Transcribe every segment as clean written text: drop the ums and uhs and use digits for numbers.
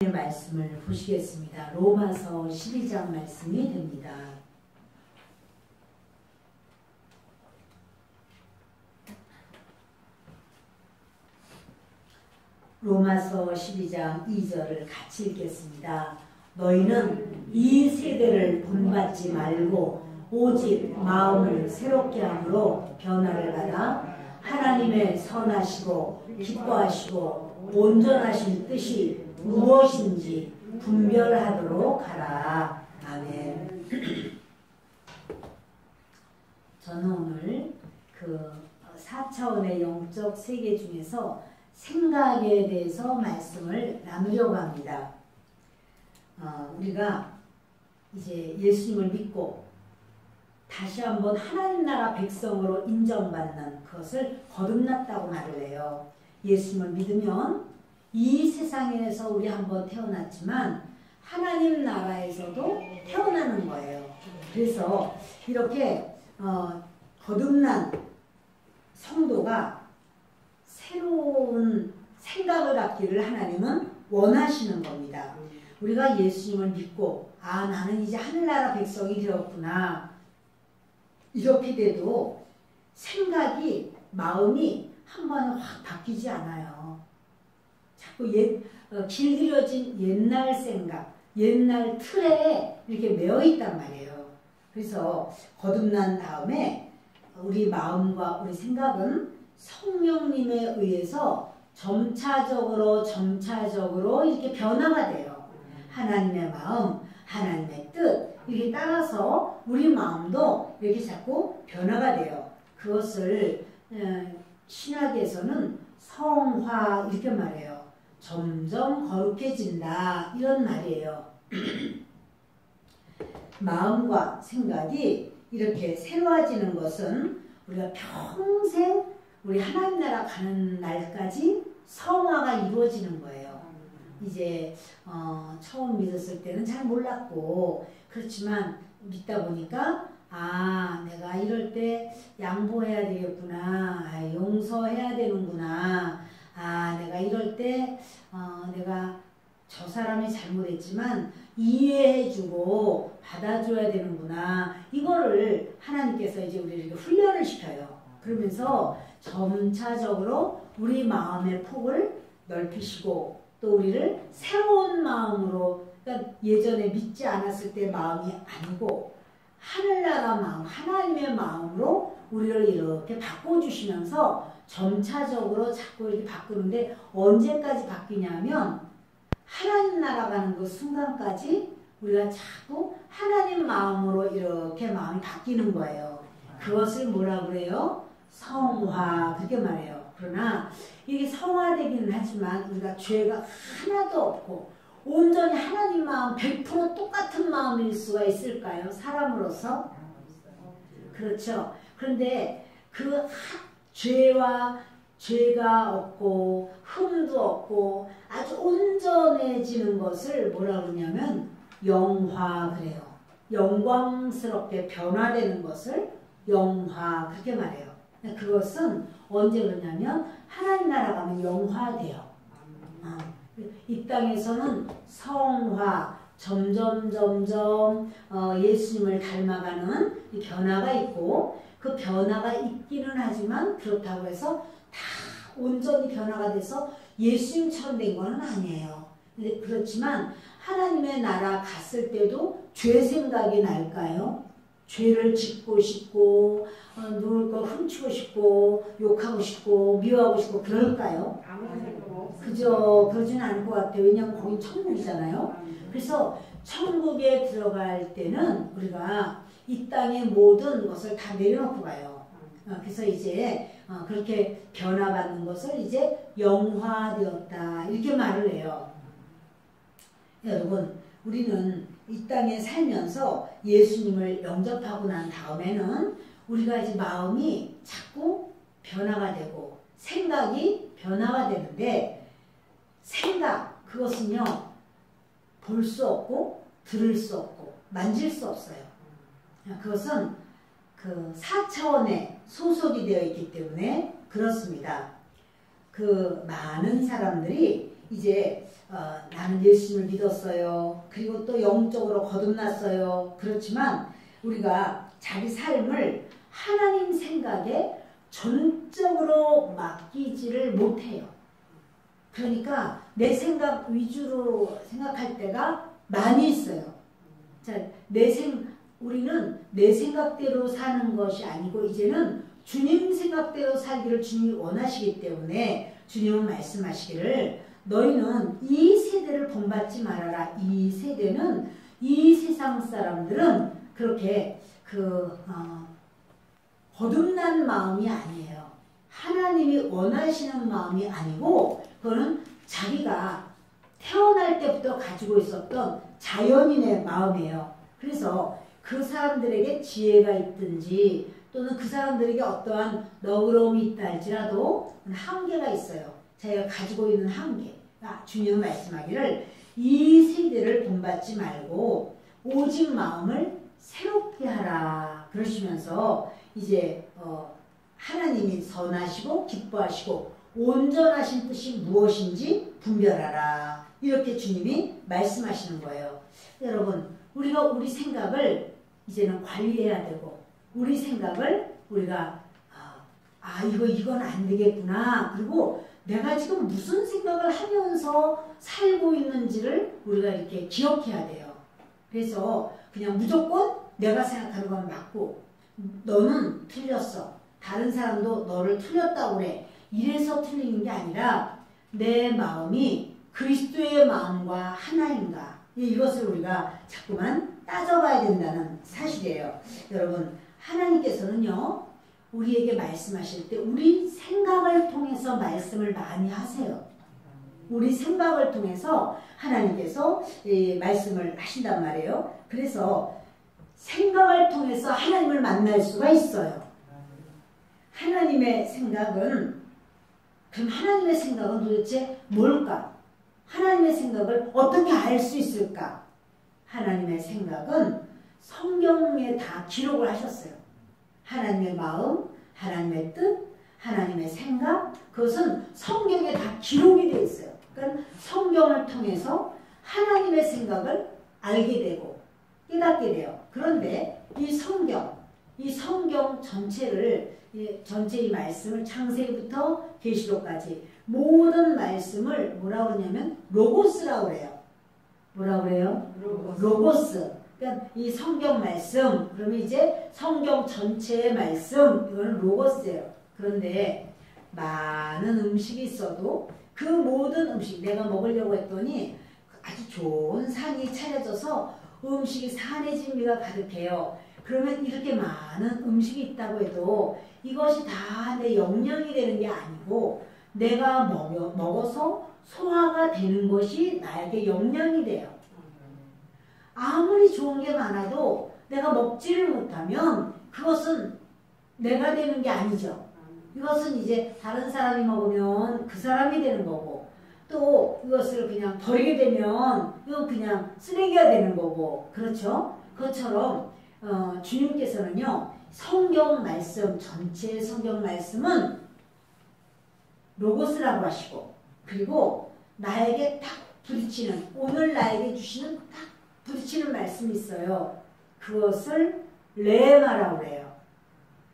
말씀을 보시겠습니다. 로마서 12장 말씀이 됩니다. 로마서 12장 2절을 같이 읽겠습니다. 너희는 이 세대를 본받지 말고 오직 마음을 새롭게 함으로 변화를 받아 하나님의 선하시고 기뻐하시고 온전하신 뜻이 무엇인지 분별하도록 하라. 아멘. 저는 오늘 그 4차원의 영적 세계 중에서 생각에 대해서 말씀을 나누려고 합니다. 우리가 이제 예수님을 믿고 다시 한번 하나님 나라 백성으로 인정받는 그것을 거듭났다고 말을 해요. 예수님을 믿으면 이 세상에서 우리 한번 태어났지만 하나님 나라에서도 태어나는 거예요. 그래서 이렇게 거듭난 성도가 새로운 생각을 갖기를 하나님은 원하시는 겁니다. 우리가 예수님을 믿고 나는 이제 하늘나라 백성이 되었구나 이렇게 돼도 생각이 마음이 한 번에 확 바뀌지 않아요. 자꾸 길들여진 옛날 생각, 옛날 틀에 이렇게 매여 있단 말이에요. 그래서 거듭난 다음에 우리 마음과 우리 생각은 성령님에 의해서 점차적으로 이렇게 변화가 돼요. 하나님의 마음, 하나님의 뜻 이렇게 따라서 우리 마음도 이렇게 자꾸 변화가 돼요. 그것을 신학에서는 성화 이렇게 말해요. 점점 거룩해진다 이런 말이에요. 마음과 생각이 이렇게 새로워지는 것은 우리가 평생 우리 하나님 나라 가는 날까지 성화가 이루어지는 거예요. 이제 처음 믿었을 때는 잘 몰랐고 그렇지만 믿다 보니까 내가 이럴 때 양보해야 되겠구나, 용서해야 되는구나, 내가 이럴 때 내가 저 사람이 잘못했지만 이해해주고 받아줘야 되는구나. 이거를 하나님께서 이제 우리에게 훈련을 시켜요. 그러면서 점차적으로 우리 마음의 폭을 넓히시고 또 우리를 새로운 마음으로, 그러니까 예전에 믿지 않았을 때 마음이 아니고 하늘나라 마음, 하나님의 마음으로 우리를 이렇게 바꿔주시면서 점차적으로 자꾸 이렇게 바꾸는데 언제까지 바뀌냐면 하나님 나라 가는 그 순간까지 우리가 자꾸 하나님 마음으로 이렇게 마음이 바뀌는 거예요. 그것을 뭐라 그래요? 성화 그렇게 말해요. 그러나 이게 성화되기는 하지만 우리가 죄가 하나도 없고 온전히 하나님 마음 100% 똑같은 마음일 수가 있을까요? 사람으로서? 그렇죠. 그런데 그 죄가 없고 흠도 없고 아주 온전해지는 것을 뭐라 그러냐면 영화 그래요. 영광스럽게 변화되는 것을 영화 그렇게 말해요. 그것은 언제 그러냐면 하나님 나라 가면 영화돼요. 이 땅에서는 성화 점점 예수님을 닮아가는 이 변화가 있고 그 변화가 있기는 하지만 그렇다고 해서 다 온전히 변화가 돼서 예수님처럼 된 건 아니에요. 근데 그렇지만 하나님의 나라 갔을 때도 죄 생각이 날까요? 죄를 짓고 싶고 누울 거 훔치고 싶고 욕하고 싶고 미워하고 싶고 그럴까요? 그죠? 그러지는 않을 것 같아요. 왜냐하면 거긴 천국이잖아요. 그래서 천국에 들어갈 때는 우리가 이 땅의 모든 것을 다 내려놓고 가요. 그래서 이제 그렇게 변화받는 것을 이제 영화되었다 이렇게 말을 해요. 여러분 우리는 이 땅에 살면서 예수님을 영접하고 난 다음에는 우리가 이제 마음이 자꾸 변화가 되고 생각이 변화가 되는데 생각 그것은요 볼 수 없고 들을 수 없고 만질 수 없어요. 그것은 그 4차원에 소속이 되어 있기 때문에 그렇습니다. 그 많은 사람들이 이제 나는 예수님을 믿었어요. 그리고 또 영적으로 거듭났어요. 그렇지만 우리가 자기 삶을 하나님 생각에 전적으로 맡기지를 못해요. 그러니까 내 생각 위주로 생각할 때가 많이 있어요. 자, 우리는 내 생각대로 사는 것이 아니고 이제는 주님 생각대로 살기를 주님이 원하시기 때문에 주님은 말씀하시기를 너희는 이 세대를 본받지 말아라. 이 세대는 이 세상 사람들은 그렇게 거듭난 마음이 아니에요. 하나님이 원하시는 마음이 아니고 그거는 자기가 태어날 때부터 가지고 있었던 자연인의 마음이에요. 그래서 그 사람들에게 지혜가 있든지 또는 그 사람들에게 어떠한 너그러움이 있다 할지라도 한계가 있어요. 자기가 가지고 있는 한계. 주님은 말씀하기를 이 세대를 본받지 말고 오직 마음을 새롭게 하라 그러시면서 이제 하나님이 선하시고 기뻐하시고 온전하신 뜻이 무엇인지 분별하라 이렇게 주님이 말씀하시는 거예요. 여러분 우리가 우리 생각을 이제는 관리해야 되고 우리 생각을 우리가 이건 안 되겠구나. 그리고 내가 지금 무슨 생각을 하면서 살고 있는지를 우리가 이렇게 기억해야 돼요. 그래서 그냥 무조건 내가 생각하는 건 맞고 너는 틀렸어. 다른 사람도 너를 틀렸다고 그래. 이래서 틀리는 게 아니라 내 마음이 그리스도의 마음과 하나인가. 이것을 우리가 자꾸만 따져봐야 된다는 사실이에요. 여러분 하나님께서는요. 우리에게 말씀하실 때 우리 생각을 통해서 말씀을 많이 하세요. 우리 생각을 통해서 하나님께서 말씀을 하신단 말이에요. 그래서 생각을 통해서 하나님을 만날 수가 있어요. 하나님의 생각은 그럼 하나님의 생각은 도대체 뭘까? 하나님의 생각을 어떻게 알 수 있을까? 하나님의 생각은 성경에 다 기록을 하셨어요. 하나님의 마음, 하나님의 뜻, 하나님의 생각 그것은 성경에 다 기록이 되어 있어요. 그러니까 성경을 통해서 하나님의 생각을 알게 되고 깨닫게 돼요. 그런데 이 성경 전체를 전체의 말씀을 창세기부터 계시록까지 모든 말씀을 뭐라고 그러냐면 로고스라고 그래요. 뭐라고 그래요? 로고스. 그러니까 이 성경 말씀, 그러면 이제 성경 전체의 말씀, 이거는 로고스예요. 그런데 많은 음식이 있어도 그 모든 음식, 내가 먹으려고 했더니 아주 좋은 상이 차려져서 음식이 산의 진미가 가득해요. 그러면 이렇게 많은 음식이 있다고 해도 이것이 다 내 영양이 되는 게 아니고 내가 먹어서 소화가 되는 것이 나에게 영양이 돼요. 아무리 좋은 게 많아도 내가 먹지를 못하면 그것은 내가 되는 게 아니죠. 이것은 이제 다른 사람이 먹으면 그 사람이 되는 거고 또 이것을 그냥 버리게 되면 이건 그냥 쓰레기가 되는 거고 그렇죠? 그것처럼 주님께서는요. 성경 말씀 전체 성경 말씀은 로고스라고 하시고 그리고 나에게 딱 부딪히는 오늘 나에게 주시는 딱 부딪히는 말씀이 있어요. 그것을 레마라고 그래요.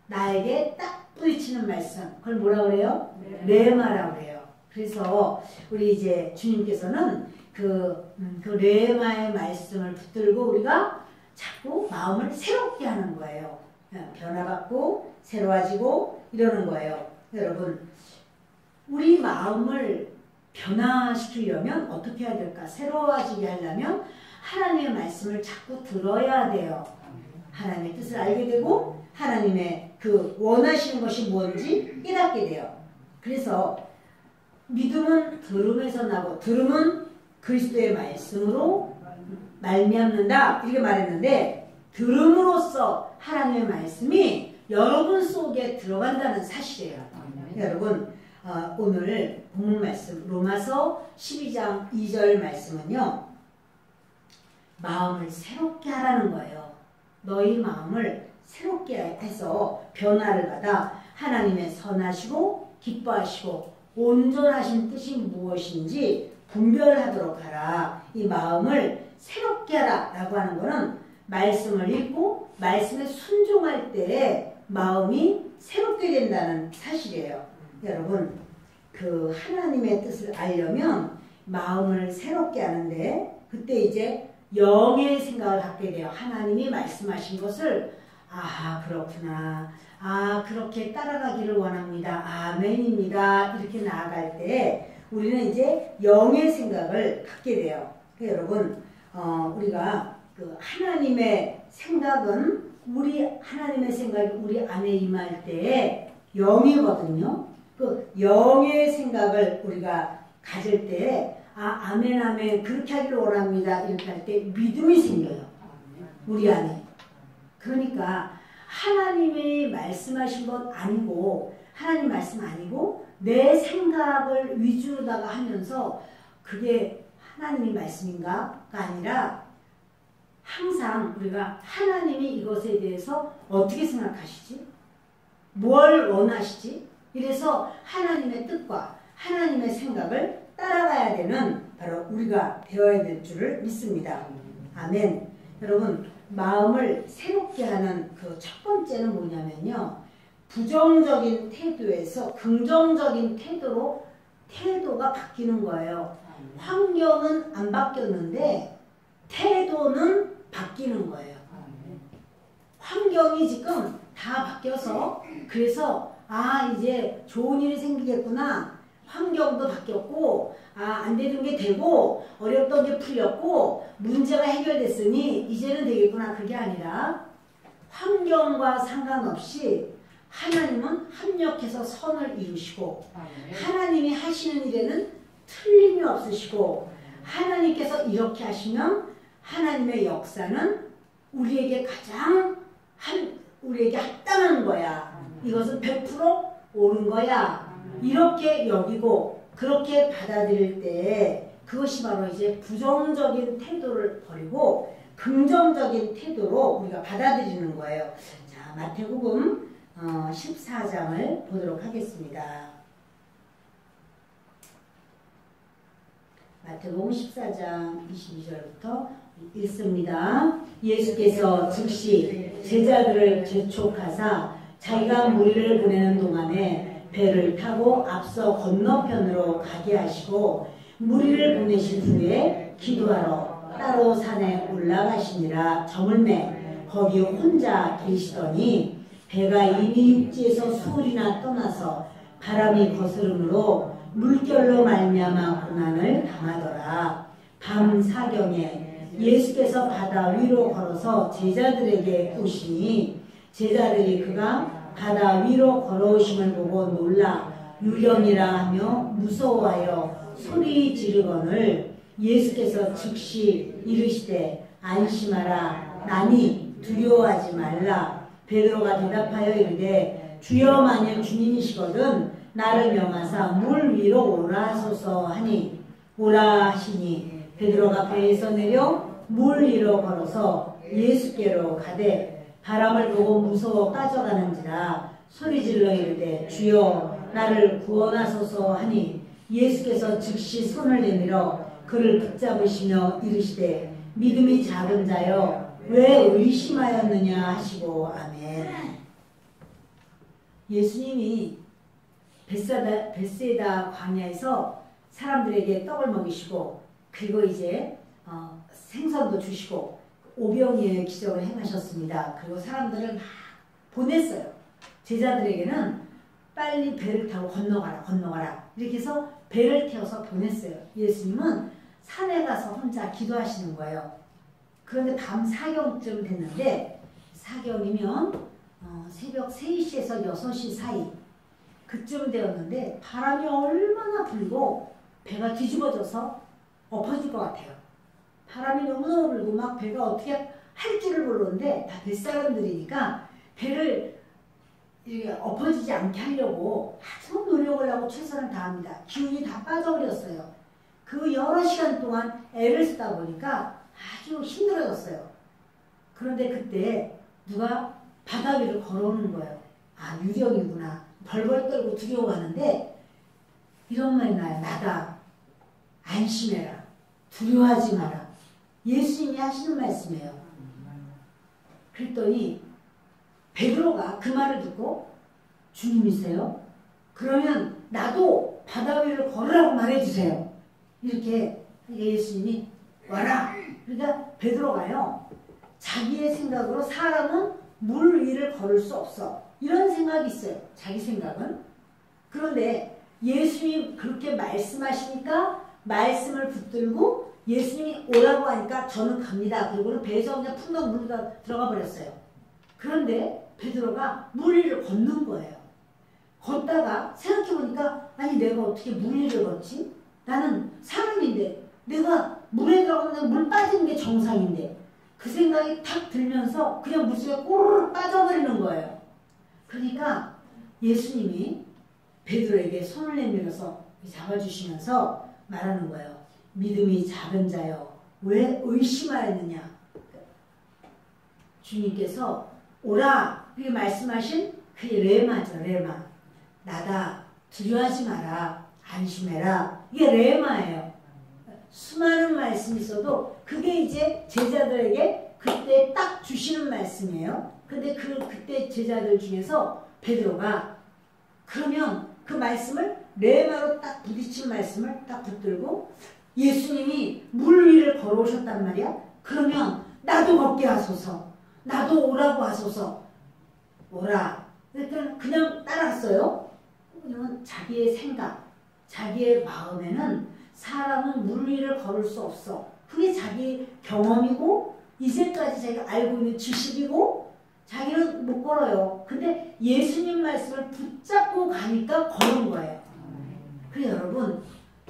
나에게 딱 부딪히는 말씀. 그걸 뭐라고 그래요? 레마라고 그래요. 그래서 우리 이제 주님께서는 그 레마의 말씀을 붙들고 우리가 자꾸 마음을 새롭게 하는 거예요. 변화받고 새로워지고 이러는 거예요. 여러분 우리 마음을 변화시키려면 어떻게 해야 될까? 새로워지게 하려면 하나님의 말씀을 자꾸 들어야 돼요. 하나님의 뜻을 알게 되고 하나님의 그 원하시는 것이 뭔지 깨닫게 돼요. 그래서 믿음은 들음에서 나고 들음은 그리스도의 말씀으로 말미암는다 이렇게 말했는데 들음으로써 하나님의 말씀이 여러분 속에 들어간다는 사실이에요. 여러분 오늘 본문 말씀 로마서 12장 2절 말씀은요. 마음을 새롭게 하라는 거예요. 너희 마음을 새롭게 해서 변화를 받아 하나님의 선하시고 기뻐하시고 온전하신 뜻이 무엇인지 분별하도록 하라. 이 마음을 새롭게 하라 라고 하는 거는 말씀을 읽고 말씀에 순종할 때에 마음이 새롭게 된다는 사실이에요. 여러분, 그 하나님의 뜻을 알려면 마음을 새롭게 하는데 그때 이제 영의 생각을 갖게 돼요. 하나님이 말씀하신 것을 그렇구나. 그렇게 따라가기를 원합니다. 아멘입니다. 이렇게 나아갈 때 우리는 이제 영의 생각을 갖게 돼요. 그러니까 여러분, 우리가 그 하나님의 생각은 하나님의 생각이 우리 안에 임할 때에 영이거든요. 그 영의 생각을 우리가 가질 때 아멘 아멘 그렇게 하기를 원합니다. 이렇게 할 때 믿음이 생겨요. 우리 안에. 그러니까 하나님이 말씀하신 것 아니고 하나님 말씀 아니고 내 생각을 위주로다가 하면서 그게 하나님의 말씀인가가 아니라 항상 우리가 하나님이 이것에 대해서 어떻게 생각하시지? 뭘 원하시지? 이래서 하나님의 뜻과 하나님의 생각을 따라가야 되는 바로 우리가 되어야 될 줄을 믿습니다. 아멘. 여러분, 마음을 새롭게 하는 그 첫 번째는 뭐냐면요. 부정적인 태도에서 긍정적인 태도로 태도가 바뀌는 거예요. 환경은 안 바뀌었는데 태도는 바뀌는 거예요. 환경이 지금 다 바뀌어서 그래서 이제 좋은 일이 생기겠구나. 환경도 바뀌었고 안 되는 게 되고 어렵던 게 풀렸고 문제가 해결됐으니 이제는 되겠구나. 그게 아니라 환경과 상관없이 하나님은 합력해서 선을 이루시고 하나님이 하시는 일에는 틀림이 없으시고 하나님께서 이렇게 하시면 하나님의 역사는 우리에게 우리에게 합당한 거야. 이것은 100% 옳은 거야. 이렇게 여기고 그렇게 받아들일 때 그것이 바로 이제 부정적인 태도를 버리고 긍정적인 태도로 우리가 받아들이는 거예요. 자, 마태복음 14장을 보도록 하겠습니다. 마태복음 14장 22절부터 읽습니다. 예수께서 즉시 제자들을 재촉하사 자기가 무리를 보내는 동안에 배를 타고 앞서 건너편으로 가게 하시고 무리를 보내신 후에 기도하러 따로 산에 올라가시니라. 저물매 거기 혼자 계시더니 배가 이미 육지에서 수월이나 떠나서 바람이 거스름으로 물결로 말미암아 고난을 당하더라. 밤 사경에 예수께서 바다 위로 걸어서 제자들에게 오시니 제자들이 그가 바다 위로 걸어오심을 보고 놀라 유령이라 하며 무서워하여 소리 지르거늘 예수께서 즉시 이르시되 안심하라. 나니 두려워하지 말라. 베드로가 대답하여 이르되 주여 만일 주님이시거든 나를 명하사 물 위로 오라 하소서 하니 오라 하시니 베드로가 배에서 내려 물 위로 걸어서 예수께로 가되 바람을 보고 무서워 빠져가는지라 소리질러 이르되 주여 나를 구원하소서 하니 예수께서 즉시 손을 내밀어 그를 붙잡으시며 이르시되 믿음이 작은 자여 왜 의심하였느냐 하시고 아멘. 예수님이 벳세다 광야에서 사람들에게 떡을 먹이시고 그리고 이제 생선도 주시고 오병이의 기적을 행하셨습니다. 그리고 사람들을 막 보냈어요. 제자들에게는 빨리 배를 타고 건너가라 이렇게 해서 배를 태워서 보냈어요. 예수님은 산에 가서 혼자 기도하시는 거예요. 그런데 밤 사경쯤 됐는데 사경이면 새벽 3시에서 6시 사이 그쯤 되었는데 바람이 얼마나 불고 배가 뒤집어져서 엎어질 것 같아요. 바람이 너무너무 불고 막 배가 어떻게 할지를 모르는데 다 뱃사람들이니까 배를 이렇게 엎어지지 않게 하려고 아주 노력을 하고 최선을 다합니다. 기운이 다 빠져버렸어요. 그 여러 시간 동안 애를 쓰다 보니까 아주 힘들어졌어요. 그런데 그때 누가 바다 위를 걸어오는 거예요. 유령이구나. 벌벌 떨고 두려워하는데 이런 말이 나요. 나다. 안심해라. 두려워하지 마라. 예수님이 하시는 말씀이에요. 그랬더니 베드로가 그 말을 듣고 주님이세요? 그러면 나도 바다 위를 걸으라고 말해주세요. 이렇게 예수님이 와라. 그러니까 베드로가요. 자기의 생각으로 사람은 물 위를 걸을 수 없어. 이런 생각이 있어요. 자기 생각은. 그런데 예수님이 그렇게 말씀하시니까 말씀을 붙들고 예수님이 오라고 하니까 저는 갑니다. 그리고는 배에서 그냥 풍덩 물로 들어가 버렸어요. 그런데 베드로가 물 위를 걷는 거예요. 걷다가 생각해보니까 아니 내가 어떻게 물 위를 걷지? 나는 사람인데 내가 물에 들어가면 물 빠지는 게 정상인데 그 생각이 탁 들면서 그냥 물속에 꼬르륵 빠져버리는 거예요. 그러니까 예수님이 베드로에게 손을 내밀어서 잡아주시면서 말하는 거예요. 믿음이 작은 자여 왜 의심하였느냐. 주님께서 오라 이렇게 말씀하신 그게 레마죠. 레마. 나다 두려워하지 마라. 안심해라. 이게 레마예요. 수많은 말씀이 있어도 그게 이제 제자들에게 그때 딱 주시는 말씀이에요. 근데 그때 제자들 중에서 베드로가 그러면 그 말씀을 레마로 딱 부딪힌 말씀을 딱 붙들고 예수님이 물 위를 걸어오셨단 말이야. 그러면 나도 걷게 하소서. 나도 오라고 하소서. 오라. 그러니까 그냥 따라갔어요. 왜냐면 자기의 생각, 자기의 마음에는 사람은 물 위를 걸을 수 없어. 그게 자기 경험이고 이제까지 자기가 알고 있는 지식이고 자기는 못 걸어요. 근데 예수님 말씀을 붙잡고 가니까 걸은 거예요. 그래서 여러분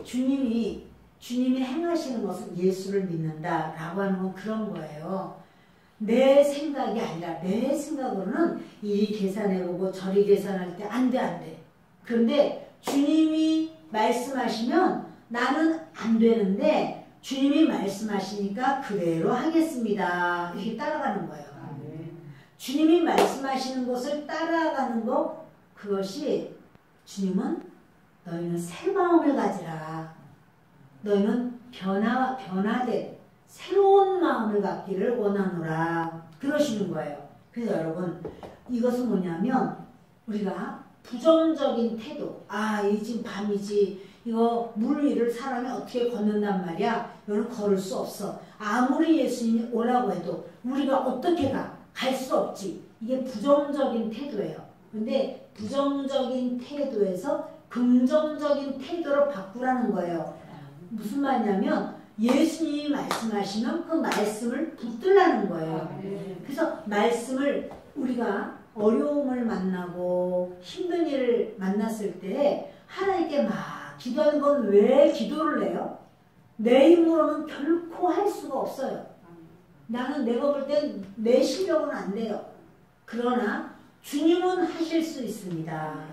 주님이 행하시는 것은 예수를 믿는다라고 하는 건 그런 거예요. 내 생각이 아니라 내 생각으로는 이리 계산해보고 저리 계산할 때 안 돼. 그런데 주님이 말씀하시면 나는 안 되는데 주님이 말씀하시니까 그대로 하겠습니다. 이렇게 따라가는 거예요. 주님이 말씀하시는 것을 따라가는 것 그것이 주님은 너희는 새 마음을 가지라. 너희는 변화된 새로운 마음을 갖기를 원하노라. 그러시는 거예요. 그래서 여러분 이것은 뭐냐면 우리가 부정적인 태도 이 지금 밤이지 이거 물 위를 사람이 어떻게 걷는단 말이야. 이거는 걸을 수 없어. 아무리 예수님이 오라고 해도 우리가 어떻게 갈 수 없지. 이게 부정적인 태도예요. 근데 부정적인 태도에서 긍정적인 태도로 바꾸라는 거예요. 무슨 말이냐면 예수님이 말씀하시면 그 말씀을 붙들라는 거예요. 그래서 말씀을 우리가 어려움을 만나고 힘든 일을 만났을 때 하나님께 막 기도하는 건 왜 기도를 해요? 내 힘으로는 결코 할 수가 없어요. 나는 내가 볼 땐 내 실력은 안 돼요. 그러나 주님은 하실 수 있습니다.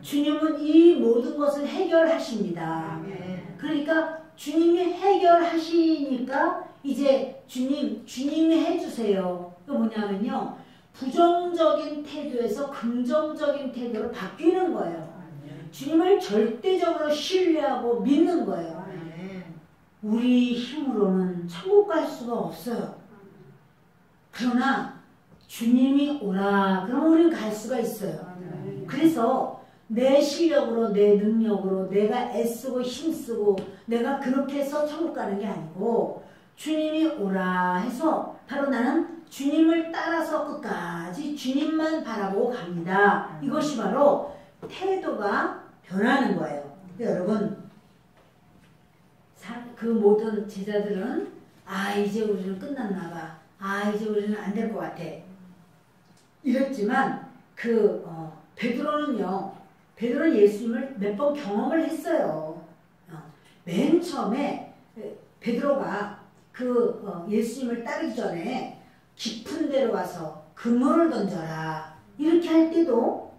주님은 이 모든 것을 해결하십니다. 그러니까 주님이 해결하시니까 이제 주님이 해주세요. 그 뭐냐면요. 부정적인 태도에서 긍정적인 태도로 바뀌는 거예요. 주님을 절대적으로 신뢰하고 믿는 거예요. 우리 힘으로는 천국 갈 수가 없어요. 그러나 주님이 오라 그러면 우리는 갈 수가 있어요. 그래서 내 실력으로 내 능력으로 내가 애쓰고 힘쓰고 내가 그렇게 해서 천국 가는 게 아니고 주님이 오라 해서 바로 나는 주님을 따라서 끝까지 주님만 바라보고 갑니다. 이것이 바로 태도가 변하는 거예요. 여러분 그 모든 제자들은 이제 우리는 끝났나 봐. 이제 우리는 안 될 것 같아. 이랬지만 베드로는 예수님을 몇 번 경험을 했어요. 맨 처음에 베드로가 예수님을 따르기 전에 깊은 데로 와서 그물을 던져라. 이렇게 할 때도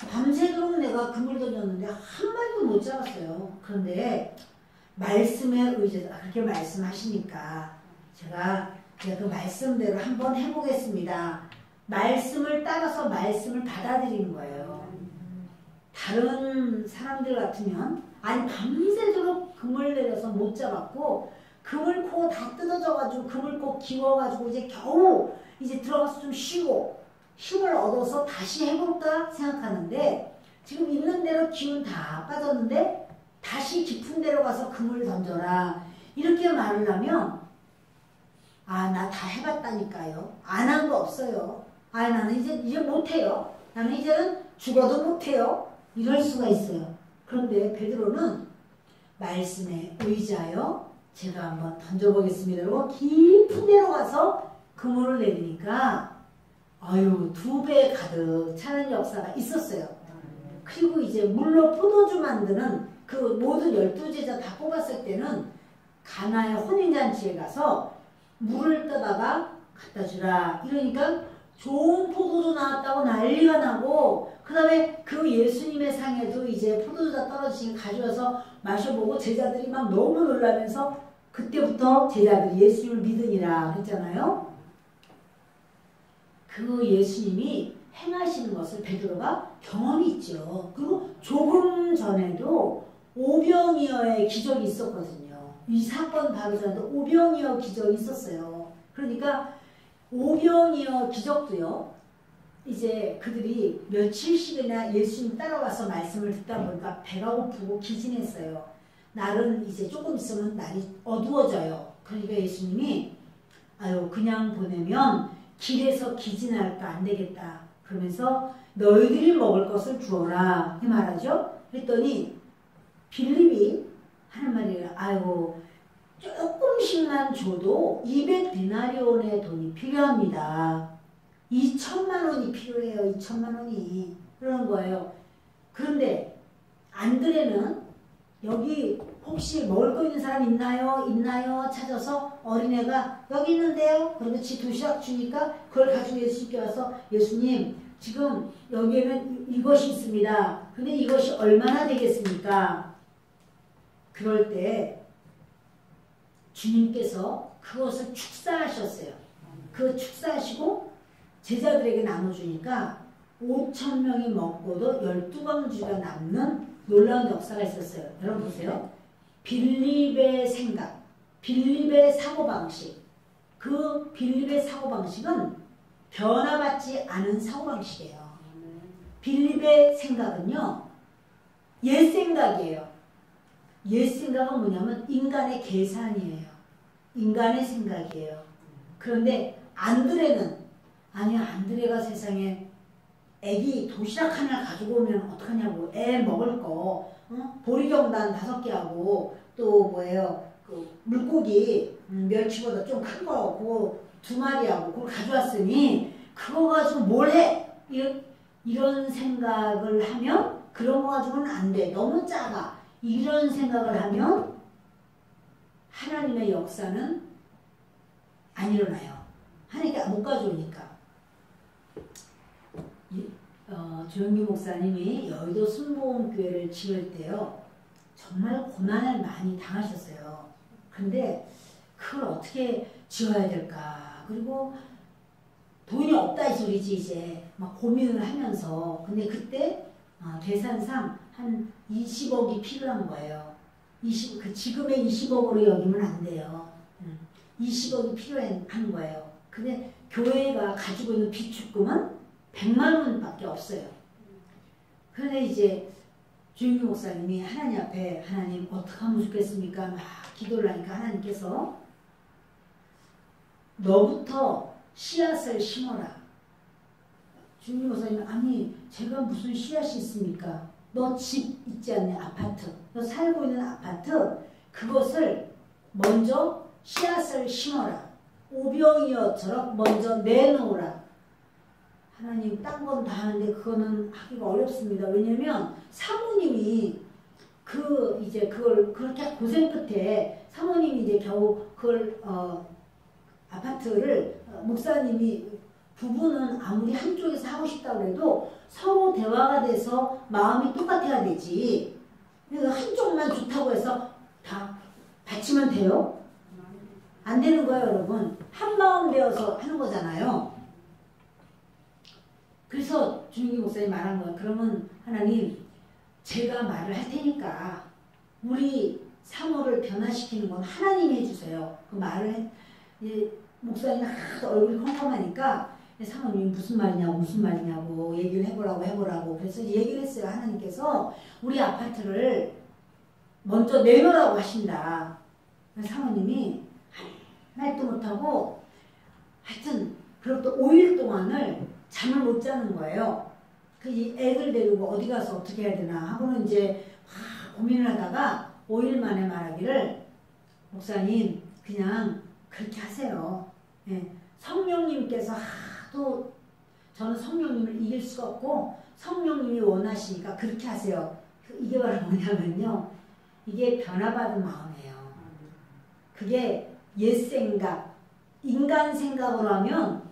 밤새도록 내가 그물 던졌는데 한 마리도 못 잡았어요. 그런데 말씀에 의지해서 그렇게 말씀하시니까 제가 그 말씀대로 한번 해보겠습니다. 말씀을 따라서 말씀을 받아들이는 거예요. 다른 사람들 같으면 밤새도록 금을 내려서 못 잡았고 그물코 다 뜯어져가지고 그물코 기워가지고 이제 겨우 이제 들어가서 좀 쉬고 힘을 얻어서 다시 해볼까 생각하는데 지금 있는 대로 기운 다 빠졌는데 다시 깊은 데로 가서 그물 던져라 이렇게 말을 하면 아, 나 다 해봤다니까요. 안 한 거 없어요. 아, 나는 이제 못해요. 나는 이제는 죽어도 못해요. 이럴 수가 있어요. 그런데 베드로는 말씀에 의지하여 제가 한번 던져보겠습니다. 그리고 깊은 데로 가서 그물을 내리니까 아유 2배 가득 차는 역사가 있었어요. 그리고 이제 물로 포도주 만드는 그 모든 12제자 다 뽑았을 때는 가나의 혼인잔치에 가서 물을 떠다가 갖다 주라 이러니까 좋은 포도주 나왔다고 난리가 나고 그 다음에 그 예수님의 상에도 이제 포도주가 떨어지신 가져와서 마셔보고 제자들이 막 너무 놀라면서 그때부터 제자들이 예수님을 믿으니라 그랬잖아요. 그 예수님이 행하시는 것을 베드로가 경험이 있죠. 그리고 조금 전에도 오병이어의 기적이 있었거든요. 이 사건 바로 전에도 오병이어 기적이 있었어요. 그러니까 오병이어 기적도요. 이제 그들이 며칠씩이나 예수님 따라와서 말씀을 듣다 보니까 배가 고프고 기진했어요. 날은 이제 조금 있으면 날이 어두워져요. 그러니까 예수님이 아유 그냥 보내면 길에서 기진할까 안 되겠다. 그러면서 너희들이 먹을 것을 주어라 이렇게 말하죠. 그랬더니 빌립이 하는 말이에요. 아이고 조금씩만 줘도 200데나리온의 돈이 필요합니다. 2천만 원이 필요해요. 2천만 원이. 그러는 거예요. 그런데 안드레는 여기 혹시 먹을 거 있는 사람 있나요? 있나요? 찾아서 어린애가 여기 있는데요. 그러면 지 도시락 주니까 그걸 가지고 예수님께 와서 예수님 지금 여기에는 이것이 있습니다. 근데 이것이 얼마나 되겠습니까? 그럴 때 주님께서 그것을 축사하셨어요. 그 축사하시고 제자들에게 나눠주니까 5,000명이 먹고도 12방주가 남는 놀라운 역사가 있었어요. 여러분 보세요. 빌립의 생각, 빌립의 사고방식. 그 빌립의 사고방식은 변화받지 않은 사고방식이에요. 빌립의 생각은요. 옛 생각이에요. 옛 생각은 뭐냐면 인간의 계산이에요. 인간의 생각이에요. 그런데 안드레는 아니야 안드레가 세상에 애기 도시락 하나 가지고 오면 어떡하냐고 애 먹을 거 보리경단 5개 하고 또 뭐예요 그 물고기 멸치보다 좀 큰 거 그거 2마리 하고 그걸 가져왔으니 그거 가지고 뭘 해? 이런 생각을 하면 그런 거 가지고는 안 돼. 너무 작아. 이런 생각을 하면 하나님의 역사는 안 일어나요. 하나님께 못 가져오니까. 조영기 목사님이 여의도 순복음교회를 지을 때요. 정말 고난을 많이 당하셨어요. 근데 그걸 어떻게 지어야 될까. 그리고 돈이 없다 이 소리지 이제 막 고민을 하면서. 근데 그때 계산상 한 20억이 필요한 거예요. 지금의 20억으로 여기면 안 돼요. 20억이 필요한 거예요. 근데 교회가 가지고 있는 비축금은 100만 원밖에 없어요. 그런데 이제 주임기 목사님이 하나님 앞에 하나님 어떻게 하면 좋겠습니까? 막 기도를 하니까 하나님께서 너부터 씨앗을 심어라. 주임기 목사님은 아니 제가 무슨 씨앗이 있습니까? 너 집 있지 않냐? 아파트. 너 살고 있는 아파트 그것을 먼저 씨앗을 심어라. 오병이어처럼 먼저 내놓으라. 하나님 딴 건 다 하는데 그거는 하기가 어렵습니다. 왜냐면 사모님이 그걸 그렇게 고생 끝에 사모님이 이제 겨우 그걸 아파트를 목사님이 부부는 아무리 한쪽에서 하고 싶다고 해도 서로 대화가 돼서 마음이 똑같아야 되지. 그러니까 한쪽만 좋다고 해서 다 바치면 돼요? 안 되는 거예요, 여러분. 한 마음 되어서 하는 거잖아요. 그래서 주임기 목사님이 말한 거예요. 그러면 하나님 제가 말을 할 테니까 우리 사모를 변화시키는 건 하나님이 해주세요. 그 말을 목사님이 하도 얼굴이 컴컴하니까 사모님이 무슨 말이냐고 얘기를 해보라고 그래서 얘기를 했어요. 하나님께서 우리 아파트를 먼저 내놓으라고 하신다. 사모님이 말도 못하고 하여튼 그리고 또 5일 동안을 잠을 못 자는 거예요. 그 애들 데리고 어디 가서 어떻게 해야 되나 하고는 이제 고민을 하다가 5일 만에 말하기를 목사님 그냥 그렇게 하세요. 예, 성령님께서 하도 저는 성령님을 이길 수가 없고 성령님이 원하시니까 그렇게 하세요. 이게 바로 뭐냐면요. 이게 변화받은 마음이에요. 그게 옛 생각, 인간 생각으로 하면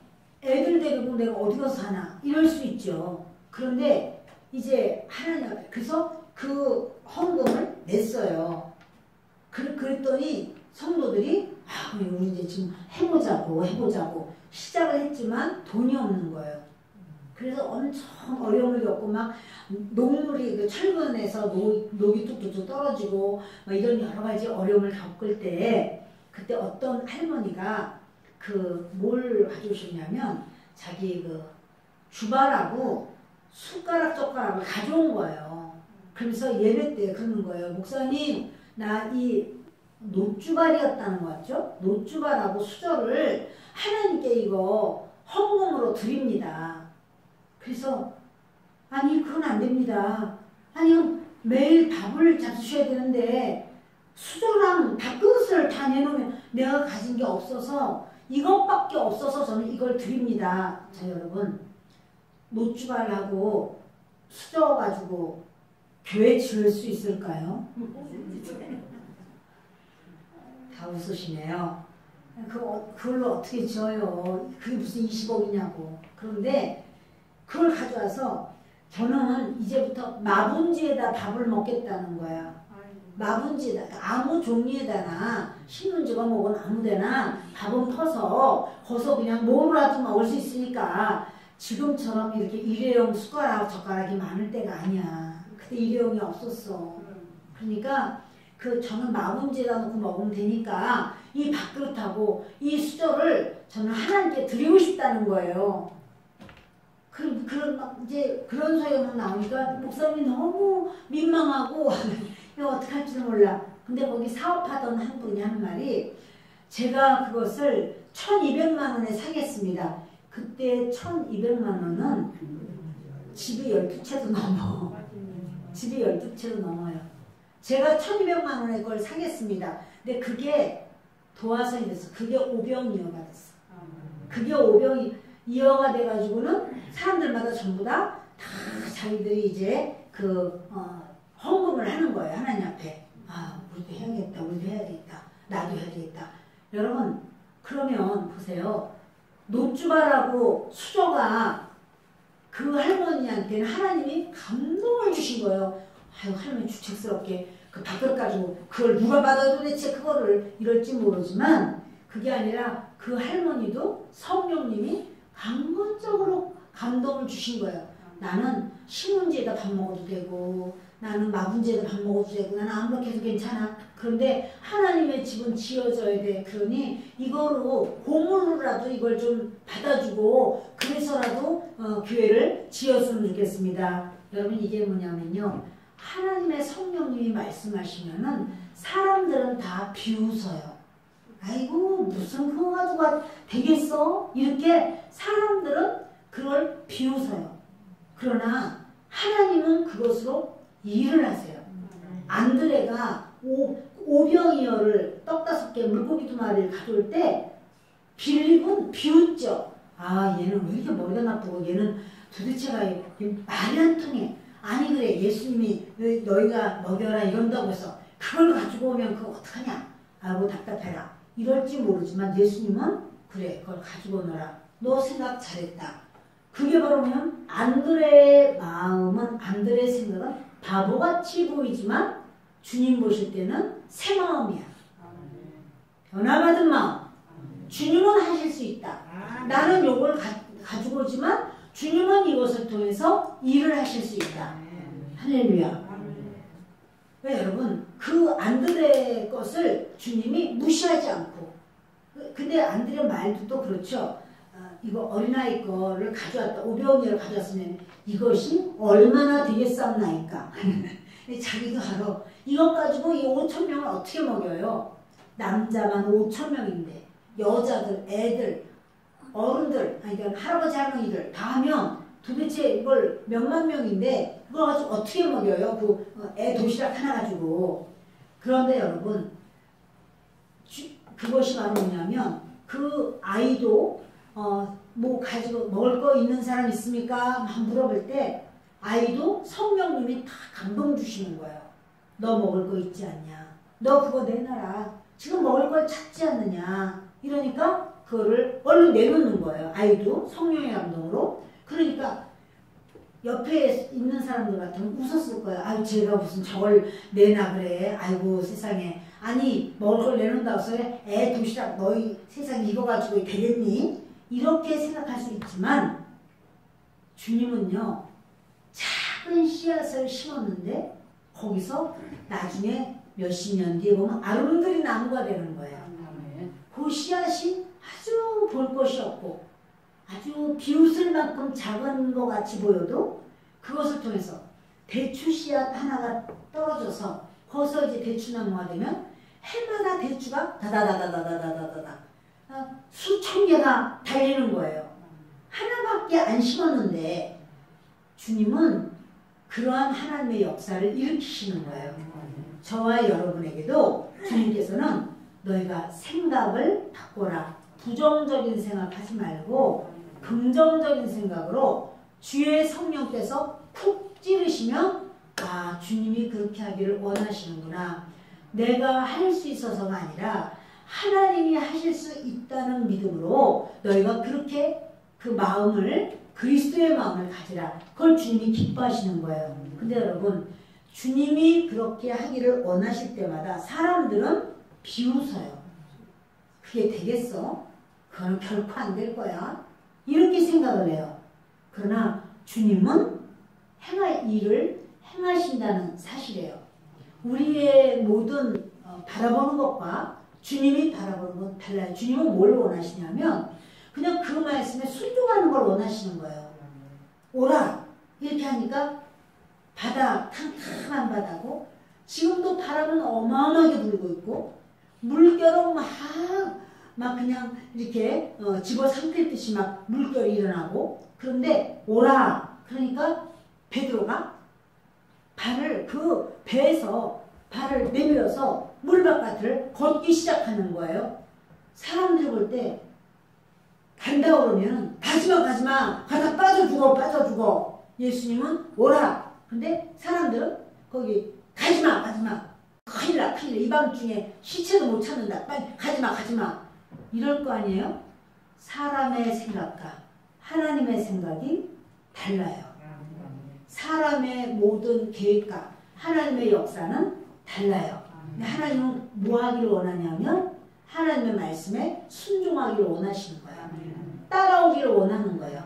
애들 데리고 내가 어디 가서 사나 이럴 수 있죠. 그런데 이제 하나님 앞에 그래서 그 헌금을 냈어요. 그랬더니 성도들이 우리 이제 지금 해보자고 시작을 했지만 돈이 없는 거예요. 그래서 엄청 어려움을 겪고 막 녹물이 그 철근에서 녹이 뚝뚝뚝 떨어지고 막 이런 여러 가지 어려움을 겪을 때 그때 어떤 할머니가 그 뭘 가져오셨냐면 자기 그 주발하고 숟가락 젓가락을 가져온 거예요. 그러면서 예배 때 그러는 거예요. 목사님 나 이 놋주발이었다는 거 같죠? 놋주발하고 수저를 하나님께 이거 헌금으로 드립니다. 그래서 아니 그건 안 됩니다. 아니 매일 밥을 잡수셔야 되는데 수저랑 밥그릇을 다 내놓으면 내가 가진 게 없어서 이것밖에 없어서 저는 이걸 드립니다. 자 여러분 놋주발하고 수저 가지고 교회 지을 수 있을까요? 다 웃으시네요. 그걸로 어떻게 지어요? 그게 무슨 20억이냐고. 그런데 그걸 가져와서 저는 이제부터 마분지에다 밥을 먹겠다는 거야. 마분지에다 아무 종이에다나 신문지가 먹은 아무데나 밥은 퍼서 거기서 그냥 뭐라도 먹을 수 있으니까 지금처럼 이렇게 일회용 숟가락 젓가락이 많을 때가 아니야. 그때 일회용이 없었어. 그러니까 저는 마분지에다 놓고 먹으면 되니까 이 밥그릇하고 이 수저를 저는 하나님께 드리고 싶다는 거예요. 이제 그런 소리가 나오니까 목사님이 너무 민망하고 이거 어떻게 할지 몰라. 근데 거기 사업하던 한 분이 하는 말이 제가 그것을 1200만 원에 사겠습니다. 그때 1200만 원은 집이 12채도 넘어. 집이 12채도 넘어요. 제가 1200만 원에 그걸 사겠습니다. 근데 그게 도화선이 됐어. 그게 오병이어가 됐어. 그게 오병이어가 돼가지고는 사람들마다 전부 다 자기들이 이제 헌금을 하는 거예요. 하나님 앞에. 우리도 해야겠다. 우리도 해야 되겠다. 나도 해야 되겠다. 여러분 그러면 보세요. 놋주발하고 수저가 그 할머니한테는 하나님이 감동을 주신 거예요. 할머니 주책스럽게 그 밥그릇 가지고 그걸 누가 받아도 도대체 그거를 이럴지 모르지만 그게 아니라 그 할머니도 성령님이 강건적으로 감동을 주신 거예요. 나는 신문지에다 밥 먹어도 되고 나는 마분지에다 밥 먹어도 되고 나는 아무렇게 해도 괜찮아. 그런데 하나님의 집은 지어져야 돼. 그러니 이거로 고물로라도 이걸 좀 받아주고 그래서라도 교회를 지었으면 좋겠습니다. 여러분 이게 뭐냐면요. 하나님의 성령님이 말씀하시면은 사람들은 다 비웃어요. 아이고 무슨 그거 가지고 되겠어? 이렇게 사람들은 그걸 비웃어요. 그러나 하나님은 그것으로 일을 하세요. 안드레가 오병이어를 떡 5개 물고기 2마리를 가져올 때 빌립은 비웃죠. 얘는 왜 이렇게 머리가 나쁘고 얘는 도대체가 말이 안 통해. 아니 그래 예수님이 너희가 먹여라 이런다고 해서 그걸 가지고 오면 그거 어떡하냐. 아이고 답답해라. 이럴지 모르지만 예수님은 그래 그걸 가지고 오너라. 너 생각 잘했다. 그게 바로 뭐냐면 안드레의 마음은 안드레의 생각은 바보같이 보이지만 주님 보실 때는 새 마음이야. 변화받은 마음. 주님은 하실 수 있다. 나는 요걸 가지고 오지만 주님은 이것을 통해서 일을 하실 수 있다. 할렐루야. 왜 여러분 그 안드레의 것을 주님이 무시하지 않고 근데 안드레 말도 또 그렇죠. 이거 어린아이 거를 가져왔다. 500원이라고 가져왔으면 이것이 얼마나 되겠사옵나이까. 자기도 알아. 이것 가지고 이 5,000명을 어떻게 먹여요? 남자만 5,000명인데 여자들, 애들, 어른들, 아니 그러니까 할아버지 할머니들 다 하면 도대체 이걸 몇만 명인데 그걸 가지고 어떻게 먹여요? 그 애 도시락 하나 가지고. 그런데 여러분 그것이 바로 뭐냐면 그 아이도 뭐 가지고 먹을 거 있는 사람 있습니까? 막 물어볼 때 아이도 성령님이 다 감동 주시는 거예요. 너 먹을 거 있지 않냐? 너 그거 내놔라. 지금 먹을 걸 찾지 않느냐? 이러니까 그거를 얼른 내놓는 거예요. 아이도 성령의 감동으로. 그러니까 옆에 있는 사람들 같으면 웃었을 거예요. 아유 제가 무슨 저걸 내놔 그래. 아이고 세상에. 아니 먹을 걸 내놓는다고 해서 애 도시락 너희 세상에 이거 가지고 되겠니? 이렇게 생각할 수 있지만 주님은요. 작은 씨앗을 심었는데 거기서 나중에 몇십 년 뒤에 보면 아름드리 나무가 되는 거예요. 그 씨앗이 아주 볼 것이 없고 아주 비웃을 만큼 작은 것 같이 보여도 그것을 통해서 대추 씨앗 하나가 떨어져서 거기서 이제 대추나무가 되면 해마다 대추가 다다다다다다다다다 수천 개가 달리는 거예요. 하나밖에 안 심었는데 주님은 그러한 하나님의 역사를 일으키시는 거예요. 저와 여러분에게도 주님께서는 너희가 생각을 바꿔라. 부정적인 생각하지 말고 긍정적인 생각으로 주의 성령께서 푹 찌르시면 아 주님이 그렇게 하기를 원하시는구나. 내가 할 수 있어서가 아니라 하나님이 하실 수 있다는 믿음으로 너희가 그렇게 그 마음을 그리스도의 마음을 가지라. 그걸 주님이 기뻐하시는 거예요. 근데 여러분 주님이 그렇게 하기를 원하실 때마다 사람들은 비웃어요. 그게 되겠어? 그건 결코 안 될 거야. 이렇게 생각을 해요. 그러나 주님은 행할 일을 행하신다는 사실이에요. 우리의 모든 바라보는 것과 주님이 바라보는 건 달라요. 주님은 뭘 원하시냐면 그냥 그 말씀에 순종하는 걸 원하시는 거예요. 오라 이렇게 하니까 바다 탕탕한 바다고 지금도 바람은 어마어마하게 불고 있고 물결은 막 그냥 이렇게 집어삼킬 막 물결이 일어나고 그런데 오라 그러니까 베드로가 발을 그 배에서 발을 내밀어서 물 바깥을 걷기 시작하는 거예요. 사람들이 볼 때 간다 그러면 가지마 가다 빠져 죽어 예수님은 오라. 근데 사람들은 거기 가지마 큰일 나 이 밤중에 시체도 못 찾는다 빨리 가지마 이럴 거 아니에요? 사람의 생각과 하나님의 생각이 달라요. 사람의 모든 계획과 하나님의 역사는 달라요. 하나님은 뭐 하기를 원하냐면 하나님의 말씀에 순종하기를 원하시는 거예요. 따라오기를 원하는 거예요.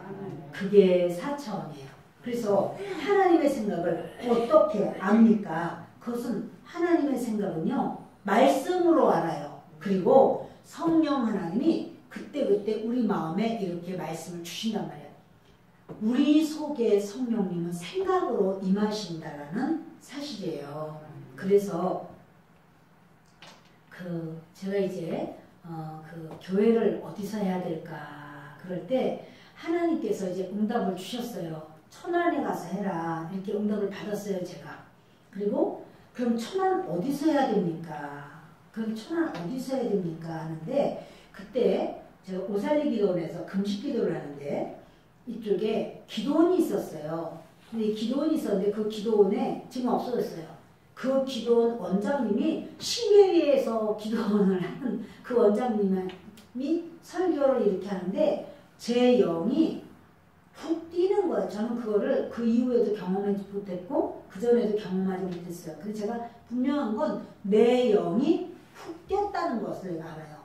그게 4차원이에요. 그래서 하나님의 생각을 어떻게 압니까? 그것은 하나님의 생각은요. 말씀으로 알아요. 그리고 성령 하나님이 그때그때 우리 마음에 이렇게 말씀을 주신단 말이에요. 우리 속에 성령님은 생각으로 임하신다라는 사실이에요. 그래서 제가 이제 교회를 어디서 해야 될까 그럴 때 하나님께서 이제 응답을 주셨어요. 천안에 가서 해라 이렇게 응답을 받았어요 제가. 그리고 그럼 천안 어디서 해야 됩니까? 그럼 천안 어디서 해야 됩니까? 하는데 그때 제가 오살리 기도원에서 금식 기도를 하는데 이쪽에 기도원이 있었어요. 근데 기도원이 있었는데 그 기도원에 지금 없어졌어요. 그 기도원 원장님이 신계리에서 기도원을 하는 그 원장님이 설교를 이렇게 하는데 제 영이 푹 뛰는 거예요. 저는 그거를 그 이후에도 경험하지 못했고 그 전에도 경험하지 못했어요. 그래서 제가 분명한 건 내 영이 푹 뛰었다는 것을 알아요.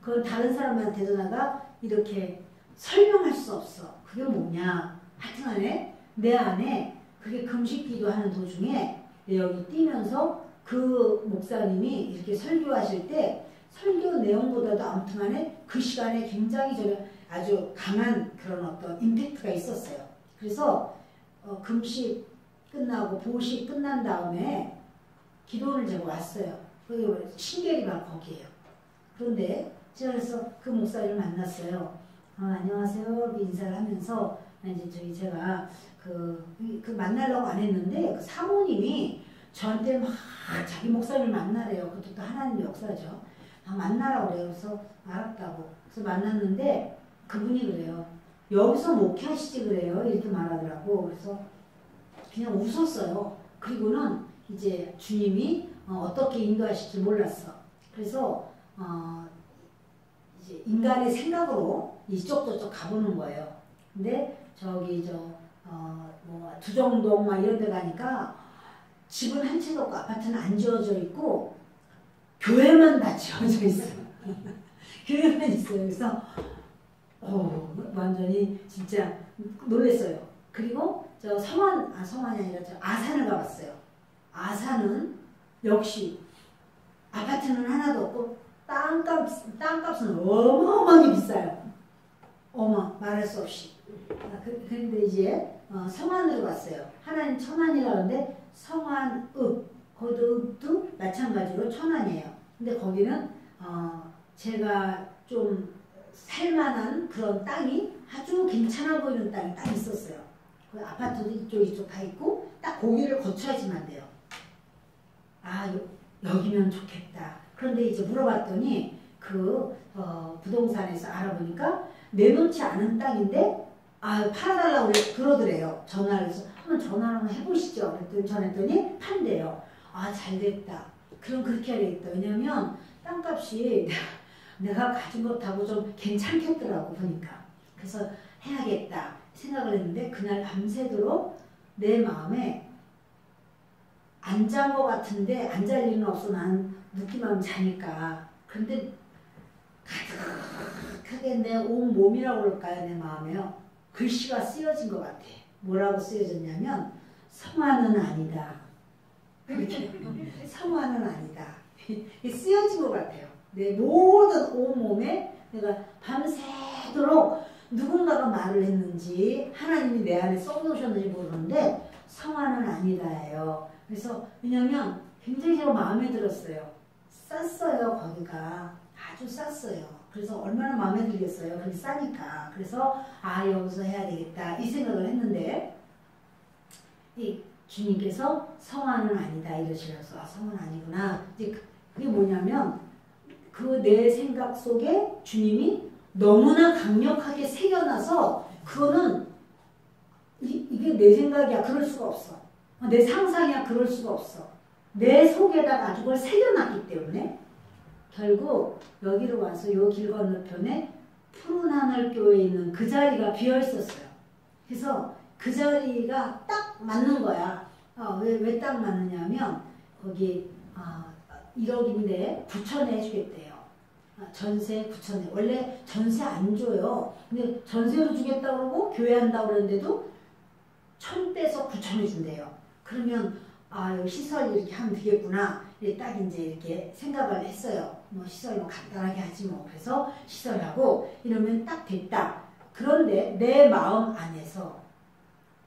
그건 다른 사람한테도 내가 이렇게 설명할 수 없어. 그게 뭐냐. 하여튼간에 내 안에 그게 금식 기도하는 도중에 내 영이 뛰면서 그 목사님이 이렇게 설교하실 때 설교 내용보다도 아무튼 간에 그 시간에 굉장히 저는 아주 강한 그런 어떤 임팩트가 있었어요. 그래서 금식 끝나고 보식 끝난 다음에 기도를 제가 왔어요. 신계리가 거기에요. 그런데 제가 그래서 그 목사님을 만났어요. 안녕하세요. 인사를 하면서 이제 제가 그 만나려고 안 했는데 그 사모님이 저한테 막 자기 목사님을 만나래요. 그것도 또 하나님의 역사죠. 만나라고 그래요. 그래서 알았다고. 그래서 만났는데 그분이 그래요. 여기서 목회하시지 그래요. 이렇게 말하더라고. 그래서 그냥 웃었어요. 그리고는 이제 주님이 어떻게 인도하실지 몰랐어. 그래서 이제 인간의 생각으로 이쪽 저쪽 가보는 거예요. 근데 저기 뭐 두정동 막 이런 데 가니까 집은 한 채도 없고 아파트는 안 지어져 있고 교회만 다 지어져 있어요. 교회만 있어요. 그래서 완전히 진짜 놀랐어요. 그리고 성안이 아니라 아산을 가봤어요. 아산은 역시 아파트는 하나도 없고 땅값은 어마어마하게 비싸요. 말할 수 없이. 그런데 이제 성안으로 갔어요. 하나님 천안이라는데 성안읍, 거기도 읍도 마찬가지로 천안이에요. 근데 거기는 제가 좀 살만한 그런 땅이 아주 괜찮아 보이는 땅이 딱 있었어요. 그 아파트도 이쪽 다 있고 딱 거기를 거쳐야지만 돼요. 여기면 좋겠다. 그런데 이제 물어봤더니 그 부동산에서 알아보니까 내놓지 않은 땅인데 팔아달라고 그러더래요. 전화를 해서 한번 전화를 한번 해보시죠. 그랬더니 전화했더니 판대요. 잘됐다. 그럼 그렇게 해야겠다. 왜냐면 땅값이 내가 가진 것하고 좀 괜찮겠더라고 보니까. 그래서 해야겠다 생각을 했는데 그날 밤새도록 내 마음에 안 잔 것 같은데 안 잘 일은 없어. 난 늦기만 자니까. 그런데 가득하게 내 온 몸이라고 그럴까요? 내 마음에요. 글씨가 쓰여진 것 같아. 뭐라고 쓰여졌냐면 성화는 아니다. 그렇게 성화는 아니다. 쓰여진 것 같아요. 내 모든 온몸에 내가 밤새도록 누군가가 말을 했는지 하나님이 내 안에 써놓으셨는지 모르는데 성화는 아니다예요. 그래서 왜냐면 굉장히 제가 마음에 들었어요. 쌌어요. 거기가 아주 쌌어요. 그래서 얼마나 마음에 들겠어요. 그게 싸니까. 그래서 여기서 해야 되겠다 이 생각을 했는데 이 주님께서 성화는 아니다 이러시면서 성화는 아니구나. 이제 그게 뭐냐면 그 내 생각 속에 주님이 너무나 강력하게 새겨놔서 그거는 이게 내 생각이야 그럴 수가 없어. 내 상상이야 그럴 수가 없어. 내 속에다가 아주 그걸 새겨놨기 때문에 결국 여기로 와서 요 길 건너편에 푸른 하늘 교회에 있는 그 자리가 비어 있었어요. 그래서 그 자리가 딱 맞는 거야. 왜 딱 맞느냐면 거기 1억인데 9천에 해주겠대요. 전세 9천에. 원래 전세 안 줘요. 근데 전세로 주겠다고 그러고 교회 한다고 그러는데도 1,000 빼서 9천에 준대요. 그러면 여기 시설 이렇게 하면 되겠구나. 딱 이제 이렇게 생각을 했어요. 뭐 시설 뭐 간단하게 하지 뭐. 그래서 시설하고 이러면 딱 됐다. 그런데 내 마음 안에서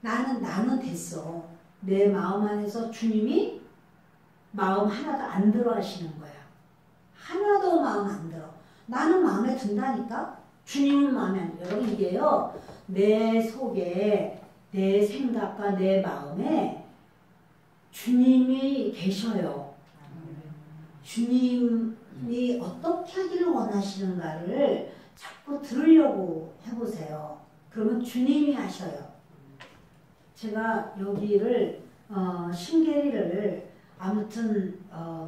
나는 됐어. 내 마음 안에서 주님이 마음 하나도 안 들어 하시는 거야. 하나도 마음 안 들어. 나는 마음에 든다니까. 주님은 마음에 안 들어. 여러분 이게요. 내 속에 내 생각과 내 마음에 주님이 계셔요. 주님이 어떻게 하기를 원하시는가를 자꾸 들으려고 해보세요. 그러면 주님이 하셔요. 제가 여기를 신계리를 아무튼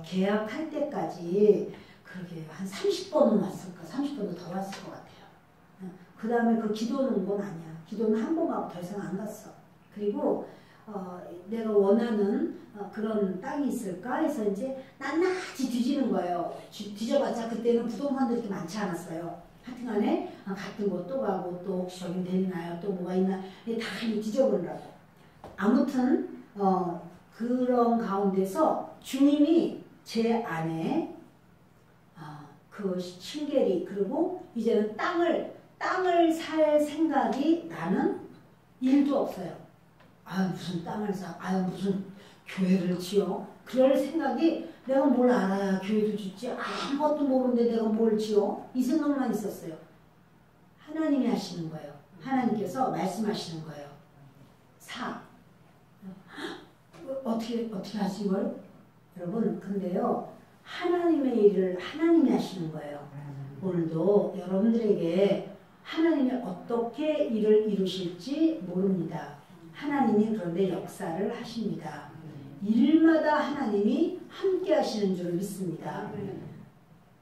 계약할 때까지 그렇게 한 30번은 왔을까? 30번도 더 왔을 것 같아요. 그 다음에 그 기도는 온 건 아니야. 기도는 한 번 가고 더 이상 안 갔어. 그리고 내가 원하는 그런 땅이 있을까 해서 이제 낱낱이 뒤지는 거예요. 뒤져봤자 그때는 부동산도 이렇게 많지 않았어요. 하여튼간에 같은 곳 또 가고 또 혹시 저기 되나요? 또 뭐가 있나? 다 뒤져보느라고. 아무튼 그런 가운데서 주님이 제 안에 그 싱겔이 그리고 이제는 땅을 살 생각이 나는 일도 없어요. 무슨 땅을 사, 무슨 교회를 지어. 그럴 생각이 내가 뭘 알아야 교회도 짓지. 아무것도 모르는데 내가 뭘 지어. 이 생각만 있었어요. 하나님이 하시는 거예요. 하나님께서 말씀하시는 거예요. 어떻게 하신 걸? 여러분, 근데요, 하나님의 일을 하나님이 하시는 거예요. 오늘도 여러분들에게 하나님이 어떻게 일을 이루실지 모릅니다. 하나님이 그런데 역사를 하십니다. 일마다 하나님이 함께 하시는 줄 믿습니다.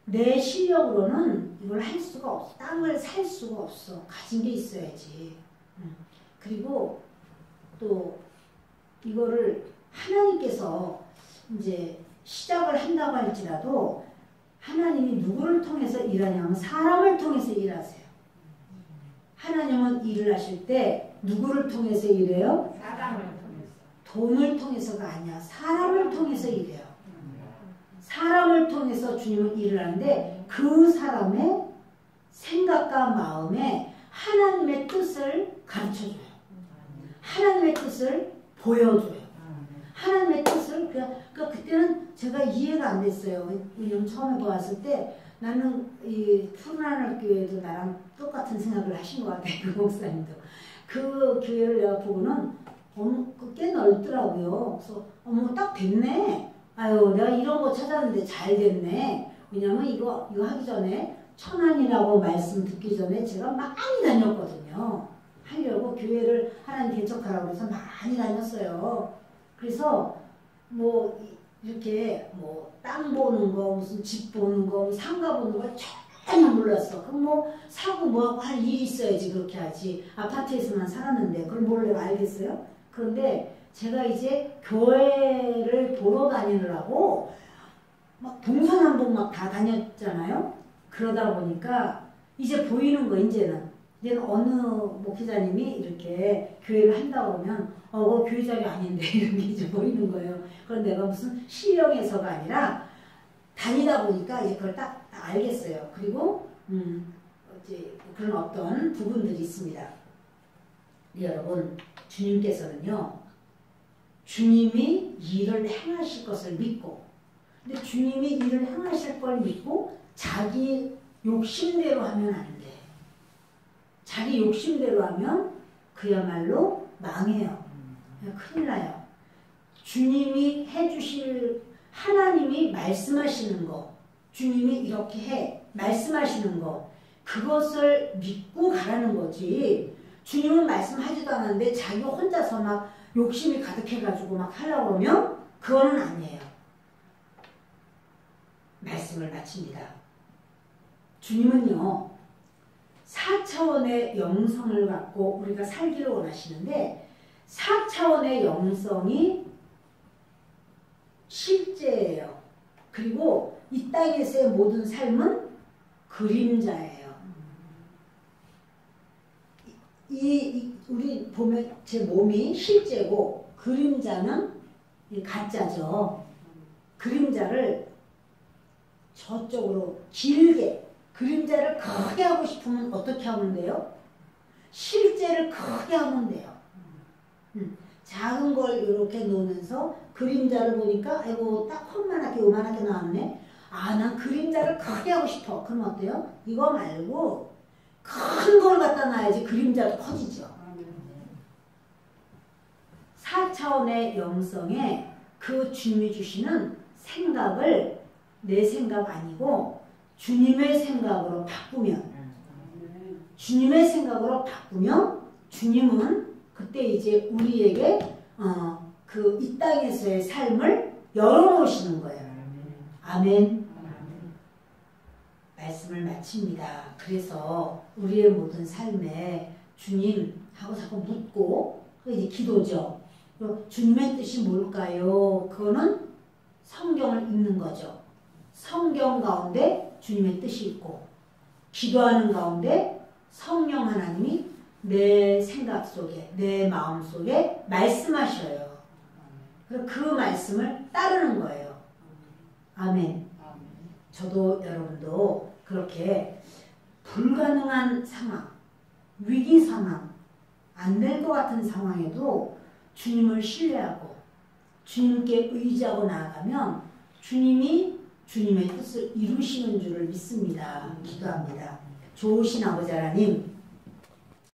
내 실력으로는 이걸 할 수가 없어. 땅을 살 수가 없어. 가진 게 있어야지. 그리고 또 이거를 하나님께서 이제 시작을 한다고 할지라도 하나님이 누구를 통해서 일하냐면 사람을 통해서 일하세요. 하나님은 일을 하실 때 누구를 통해서 일해요? 사람을 통해서. 돈을 통해서가 아니야. 사람을 통해서 일해요. 사람을 통해서 주님은 일을 하는데 그 사람의 생각과 마음에 하나님의 뜻을 가르쳐줘요. 하나님의 뜻을 보여줘요. 하나님의 뜻을 그러니까 그때는 제가 이해가 안 됐어요. 왜냐면 처음에 보았을 때 나는 이 푸른하늘 교회도 나랑 똑같은 생각을 하신 것 같아요. 그 목사님도. 그 교회를 내가 보고는 꽤 넓더라고요. 그래서 딱 됐네. 내가 이런 거 찾았는데 잘 됐네. 왜냐면 이거 하기 전에 천안이라고 말씀 듣기 전에 제가 많이 다녔거든요. 하려고 교회를 하나님 개척하라고 해서 많이 다녔어요. 그래서 이렇게 땅 보는 거, 무슨 집 보는 거, 상가 보는 거 전혀 몰랐어. 그럼 사고 뭐하고 할 일이 있어야지 그렇게 하지. 아파트에서만 살았는데 그걸 뭘 내가 알겠어요? 그런데 제가 이제 교회를 보러 다니느라고 막 동서남북 막 다 다녔잖아요. 그러다 보니까 이제 보이는 거 이제는 어느 목회자님이 이렇게 교회를 한다고 그러면 그거 교회 자리 아닌데 이런 게 이제 보이는 거예요. 그럼 내가 무슨 신령에서가 아니라 다니다 보니까 이제 그걸 딱 알겠어요. 그리고 이제 그런 어떤 부분들이 있습니다. 여러분, 주님께서는요, 주님이 일을 행하실 것을 믿고, 근데 주님이 일을 행하실 걸 믿고 자기 욕심대로 하면 안 돼. 자기 욕심대로 하면 그야말로 망해요. 큰일 나요. 주님이 해주실, 하나님이 말씀하시는 거, 주님이 이렇게 해, 말씀하시는 거, 그것을 믿고 가라는 거지. 주님은 말씀하지도 않았는데 자기 혼자서 막 욕심이 가득해가지고 막 하려고 그러면 그거는 아니에요. 말씀을 마칩니다. 주님은요, 4차원의 영성을 갖고 우리가 살기를 원하시는데 4차원의 영성이 실제예요. 그리고 이 땅에서의 모든 삶은 그림자예요. 우리 보면 제 몸이 실제고 그림자는 가짜죠. 그림자를 저쪽으로 길게, 그림자를 크게 하고 싶으면 어떻게 하면 돼요? 실제를 크게 하면 돼요. 작은 걸 이렇게 놓으면서 그림자를 보니까 아이고 딱 험만하게 요만하게 나왔네. 난 그림자를 크게 하고 싶어. 그럼 어때요? 이거 말고 큰 걸 갖다 놔야지 그림자도 커지죠. 4차원의 영성에 그 주님이 주시는 생각을 내 생각 아니고 주님의 생각으로 바꾸면, 주님의 생각으로 바꾸면 주님은 그때 이제 우리에게 그 이 땅에서의 삶을 열어놓으시는 거예요. 아멘. 말씀을 마칩니다. 그래서 우리의 모든 삶에 주님하고 자꾸 묻고, 그게 이제 기도죠. 주님의 뜻이 뭘까요? 그거는 성경을 읽는 거죠. 성경 가운데 주님의 뜻이 있고, 기도하는 가운데 성령 하나님이 내 생각 속에, 내 마음 속에 말씀하셔요. 그 말씀을 따르는 거예요. 아멘. 저도 여러분도 그렇게 불가능한 상황, 위기 상황, 안 될 것 같은 상황에도 주님을 신뢰하고 주님께 의지하고 나아가면 주님이 주님의 뜻을 이루시는 줄을 믿습니다. 기도합니다. 좋으신 아버지 하나님,